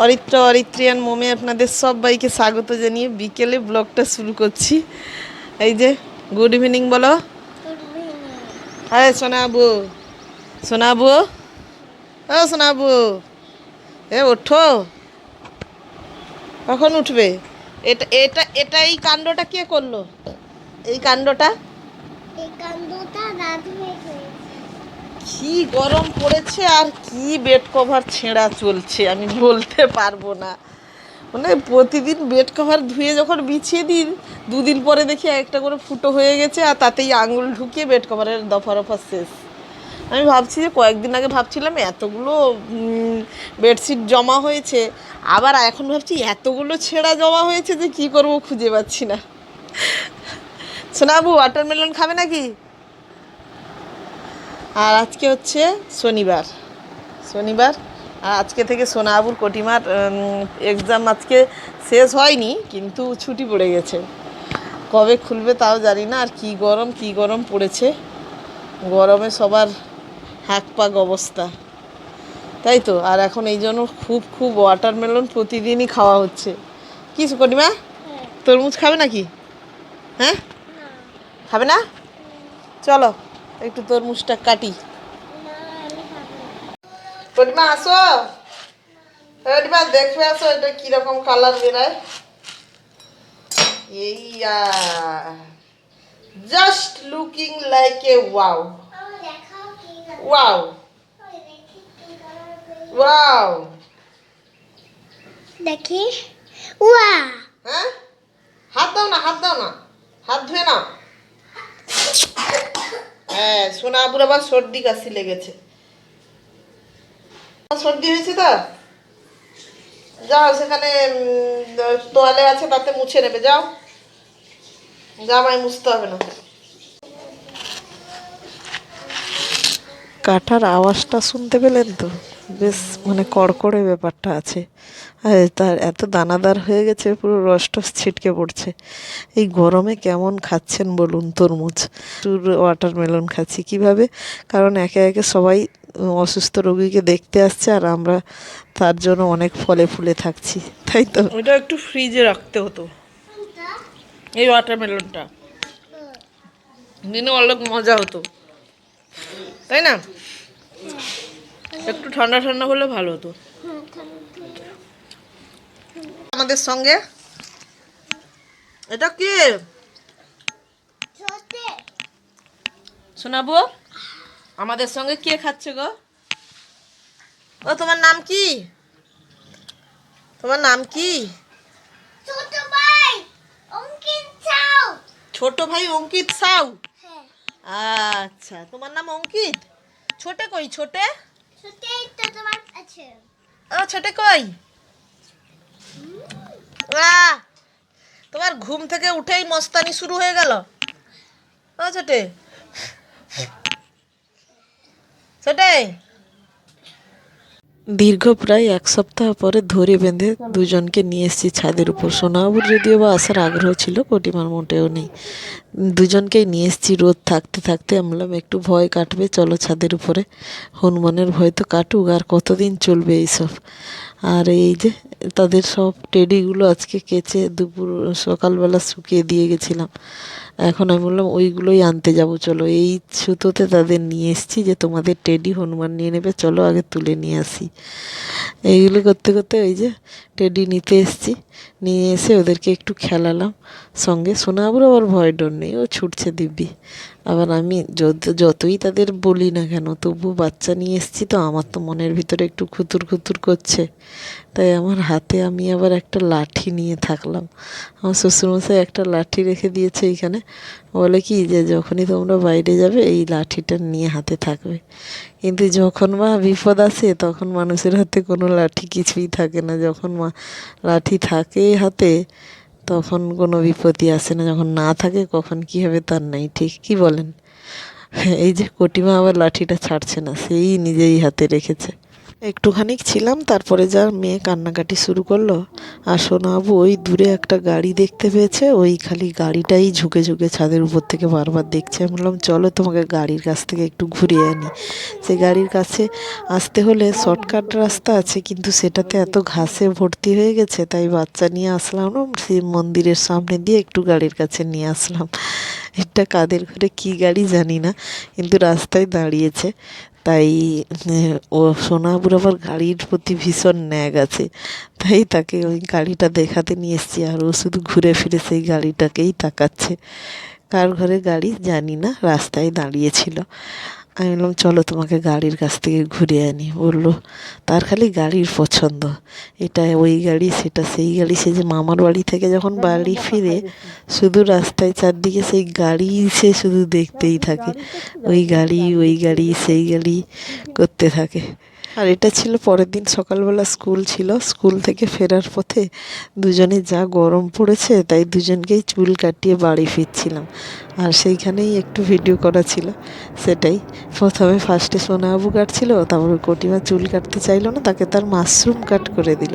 অরিত্র অরিত্রিয়ান মোমে আপনাদের সবাইকে স্বাগত জানিয়ে বিকেলে ব্লগটা শুরু করছি। এই যে গুড ইভিনিং বলো। আরে সোনাবু, সোনাবু, ও সোনাবু, ওঠো। কখন উঠবে? এটা এটা এটা এই কাণ্ডটা কে করলো? এই কাণ্ডটা কি গরম পড়েছে আর কি বেড কভার ছেঁড়া চলছে, আমি বলতে পারবো না। মানে প্রতিদিন বেড কভার ধুয়ে যখন বিছিয়ে দিই, দুদিন পরে দেখি একটা করে ফুটো হয়ে গেছে, আর তাতেই আঙুল ঢুকিয়ে বেড কভারের দফা রফা শেষ। আমি ভাবছি যে কয়েকদিন আগে ভাবছিলাম এতগুলো বেডশিট জমা হয়েছে, আবার এখন ভাবছি এতগুলো ছেঁড়া জমা হয়েছে যে কি করব খুঁজে পাচ্ছি না। সোনাবু ওয়াটারমেলন খাবে নাকি? আর আজকে হচ্ছে শনিবার, শনিবার আর আজকে থেকে সোনাবুর কটিমার এক্সাম আজকে শেষ হয়নি, কিন্তু ছুটি পড়ে গেছে। কবে খুলবে তাও জানি না। আর কি গরম পড়েছে, গরমে সবার হাঁক পাক অবস্থা, তাই তো। আর এখন এই জন্য খুব ওয়াটারমেলন প্রতিদিনই খাওয়া হচ্ছে। কি কটিমা, তরমুজ খাবে নাকি? হ্যাঁ, খাবে না? চলো একটু তরমুজটা কাটি। কটিমা আসো, কটিমা দেখবে আসো এটা কিরকম কালার বেরায়। এইয়া just looking like a wow, wow, wow. দেখি ওয়া। হ্যাঁ, হাত দাও না, হাত দাও না, হাত ধুয়ে নাও। হ্যাঁ, সোনাবুর আবার সর্দি কাশি লেগেছে। সর্দি হয়েছে তো, যাও সেখানে তোয়ালে আছে তাতে মুছে নেবে, যাও। জামাই মুছতে হবে না। কাটার আওয়াজটা শুনতে পেলেন তো? বেশ মানে কড়কড়ে ব্যাপারটা আছে। আর তার এত দানাদার হয়ে গেছে, পুরো রস টস ছিটকে পড়ছে। এই গরমে কেমন খাচ্ছেন বলুন তরমুজ? ওয়াটারমেলন খাচ্ছি কিভাবে? কারণ একে একে সবাই অসুস্থ রোগীকে দেখতে আসছে, আর আমরা তার জন্য অনেক ফলে ফুলে থাকছি, তাই তো। ওটা একটু ফ্রিজে রাখতে হতো, এই ওয়াটারমেলনটা দিনে অনেক মজা হতো, তাই না? একটু ঠান্ডা ঠান্ডা হলে ভালো হতো। আমাদের সঙ্গে এটা কি শোনাবো? আমাদের সঙ্গে কে খাচ্ছে গো? ও তোমার নাম কি? তোমার নাম কি? ছোট ভাই অঙ্কিত সাউ। ছোট ভাই অঙ্কিত সাউ। হ্যাঁ। আচ্ছা, তোমার নাম অঙ্কিত। ছোটে কই? ছোটে ছোটই তো তোমার আছে। ও ছোটে কই? আহ, তোমার ঘুম থেকে উঠেই মস্তানি শুরু হয়ে গেল। ও ছোটে, ছোটে। দীর্ঘ প্রায় এক সপ্তাহ পরে ধরে বেঁধে দুজনকে নিয়ে এসেছি ছাদের উপর। সোনাবুর যদিও বা আসার আগ্রহ ছিল, কটিমার মোটেও নেই। দুজনকেই নিয়ে এসেছি। রোদ থাকতে থাকতে আমি বললাম একটু ভয় কাটবে, চলো ছাদের উপরে। হনুমানের ভয় তো কাটুক, আর কতদিন চলবে এইসব। আর এই যে তাদের সব টেডিগুলো আজকে কেচে দুপুর সকালবেলা শুকিয়ে দিয়ে গেছিলাম। এখন আমি বললাম ওইগুলোই আনতে যাব, চলো। এই সুতোতে তাদের নিয়ে এসেছি যে তোমাদের টেডি হনুমান নিয়ে নেবে, চলো আগে তুলে নিয়ে আসি। এইগুলো করতে করতে ওই যে টেডি নিতে এসেছি, নিয়ে এসে ওদেরকে একটু খেলালাম সঙ্গে। সোনাবুর আবার ভয় ডর নেই, ও ছুটছে দিব্যি। আবার আমি যতই তাদের বলি না কেন, তবু বাচ্চা নিয়ে এসেছি তো, আমার তো মনের ভিতরে একটু খুতুর খুতুর করছে। তাই আমার হাতে আমি আবার একটা লাঠি নিয়ে থাকলাম। আমার শ্বশুরমশাই একটা লাঠি রেখে দিয়েছে এইখানে, বলে কি যে যখনই তোমরা বাইরে যাবে এই লাঠিটা নিয়ে হাতে থাকবে। কিন্তু যখন মা বিপদ আসে তখন মানুষের হাতে কোনো লাঠি কিছুই থাকে না। যখন মা লাঠি থাকে হাতে তখন কোনো বিপদই আসে না, যখন না থাকে কখন কী হবে তার নাই ঠিক। কি বলেন? এই যে কটিমা আবার লাঠিটা ছাড়ছে না, সেই নিজেই হাতে রেখেছে। একটুখানি ছিলাম, তারপরে যা মেয়ে কান্নাকাটি শুরু করলো। আর সোনাবু ওই দূরে একটা গাড়ি দেখতে পেয়েছে, ওই খালি গাড়িটাই ঝুঁকে ঝুঁকে ছাদের উপর থেকে বারবার দেখছে। আমি বললাম চলো তোমাকে গাড়ির কাছ থেকে একটু ঘুরিয়ে আনি। সে গাড়ির কাছে আসতে হলে শর্টকাট রাস্তা আছে, কিন্তু সেটাতে এত ঘাসে ভর্তি হয়ে গেছে, তাই বাচ্চা নিয়ে আসলাম না, সেই মন্দিরের সামনে দিয়ে একটু গাড়ির কাছে নিয়ে আসলাম। এটা কাদের ঘরে কী গাড়ি জানি না, কিন্তু রাস্তায় দাঁড়িয়েছে। তাই ও সোনাবুর আবার গাড়ির প্রতি ভীষণ ন্যাক আছে, তাই তাকে ওই গাড়িটা দেখাতে নিয়ে এসেছি। আর ও শুধু ঘুরে ফিরে সেই গাড়িটাকেই তাকাচ্ছে। কার ঘরে গাড়ি জানি না, রাস্তায় দাঁড়িয়েছিল। আমি বললাম চলো তোমাকে গাড়ির কাছ থেকে ঘুরিয়ে আনি। বললো তার খালি গাড়ির পছন্দ, এটা ওই গাড়ি সেটা সেই গাড়ি। সে যে মামার বাড়ি থেকে যখন বাড়ি ফিরে শুধু রাস্তায় চারদিকে সেই গাড়ি সে শুধু দেখতেই থাকে, ওই গাড়ি ওই গাড়ি সেই গাড়ি করতে থাকে। আর এটা ছিল পরের দিন সকালবেলা, স্কুল ছিল। স্কুল থেকে ফেরার পথে দুজনে যা গরম পড়েছে, তাই দুজনকেই চুল কাটিয়ে বাড়ি ফিরছিলাম। আর সেইখানেই একটু ভিডিও করা ছিল, সেটাই। প্রথমে ফার্স্টে সোনাবাবু কাটছিল, তারপরে কটিমা চুল কাটতে চাইলো না, তাকে তার মাশরুম কাট করে দিল।